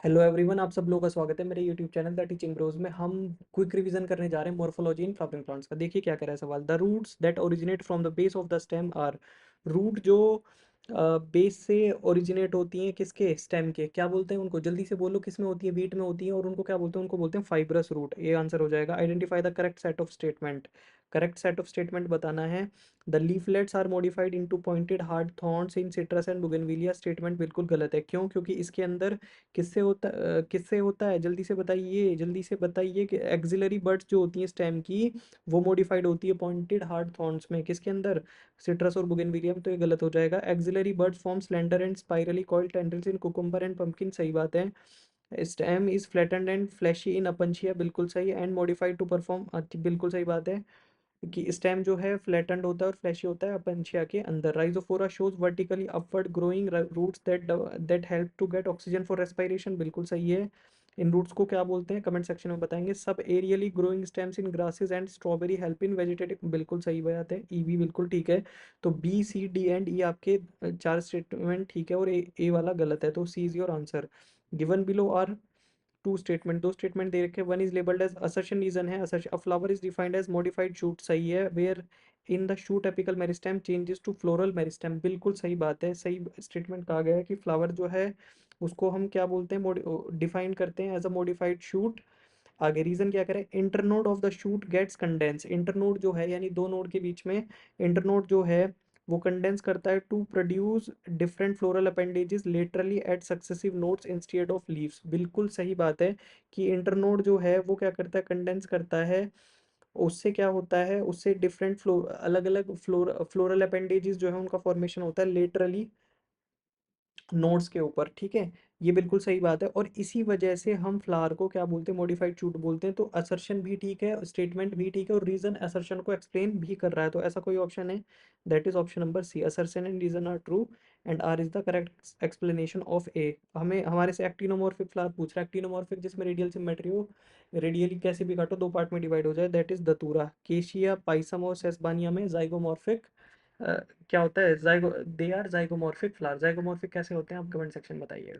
Hello everyone, आप सब लोगों का स्वागत है मेरे YouTube channel the teaching bros में। हम क्विक रिवीजन करने जा रहे हैं मॉर्फोलॉजी इन फ्लावरिंग प्लांट्स का। देखिए क्या कह रहा है सवाल। The roots that originate from the base of the stem are. Root जो बेस से ओरिजिनेट होती हैं किसके, स्टेम के, क्या बोलते हैं उनको, जल्दी से बोलो, किस में होती है, वीट में होती है, और उनको क्या बोलते हैं, उनको बोलते हैं फाइब्रस रूट। ये आंसर हो जाएगा। Identify the correct set of statement. Correct set of statement बताना है। The leaflets are modified into pointed hard thorns in citrus and bougainvillea. Statement बिल्कुल गलत है। क्यों? क्योंकि इसके अंदर किससे होता है, जल्दी से बताइए, जल्दी से बताइए कि एक्सिलरी बर्ड्स जो होती हैं स्टेम की, वो मॉडिफाइड होती है पॉइंटेड हार्ड थॉर्न्स में। किसके अंदर? सिट्रस और बुगेनविलियम। तो ये गलत हो जाएगा। Axillary buds form slender and spirally coiled tendrils in cucumber and pumpkin. सही बात है। Stem is flattened and fleshy in opuntia. बिल्कुल सही। And modified to perform. बिल्कुल सही बात है कि स्टेम जो है फ्लैटेंड होता है और फ्लैशी होता है अपंचिया के अंदर। Rhizophora shows vertically upward growing roots that help to get oxygen for respiration. बिल्कुल सही है। इन रूट्स को क्या बोलते हैं, कमेंट सेक्शन में बताएंगे। सब aerially growing stems in grasses and strawberry help in vegetative. बिल्कुल सही बात है। ई भी बिल्कुल ठीक है। तो बी सी डी एंड ई आपके चार स्टेटमेंट ठीक है, और ए वाला गलत है। तो C is your answer. Given below are two statement, दो स्टेटमेंट दे रखे। One is labelled as assertion, reason है assertion. A flower is defined as modified shoot. सही है। Where in the shoot apical meristem changes to floral meristem. बिल्कुल सही बात है। सही स्टेटमेंट कहा गया है कि फ्लावर जो है उसको हम क्या बोलते हैं, डिफाइन करते हैं एज अ मॉडिफाइड शूट। आगे रीजन क्या करें, internode of the shoot gets condense. Internode जो है यानी दो नोड के बीच में इंटरनोड जो है वो कंडेंस करता है to produce different floral appendages laterally at successive nodes instead of leaves. बिल्कुल सही बात है कि इंटरनोड जो है वो क्या करता है, कंडेंस करता है। उससे क्या होता है, उससे डिफरेंट अलग अलग फ्लोरल अपेंडेजेस जो है उनका फॉर्मेशन होता है लेटरली नोड्स के ऊपर। ठीक है, ये बिल्कुल सही बात है। और इसी वजह से हम फ्लावर को क्या बोलते हैं, मॉडिफाइड शूट बोलते हैं। तो असर्शन भी ठीक है, स्टेटमेंट भी ठीक है, और रीजन असर्शन को एक्सप्लेन भी कर रहा है। तो ऐसा कोई ऑप्शन है, that is option number C. Assertion and reason are true and R is the correct explanation of A. हमें हमारे से एक्टिनोमॉर्फिक फ्लावर पूछ रहा है। एक्टिनोमॉर्फिक जिसमें रेडियल सिमेट्री हो, रेडियली कैसे भी काटो दो पार्ट में डिवाइड हो जाए, that is datura. Cassia, pisum और सेसबानिया में जाइगोमॉर्फिक क्या होता है, zygo they are zygomorphic flower. Zygomorphic कैसे होते हैं आप कमेंट सेक्शन में बताइएगा।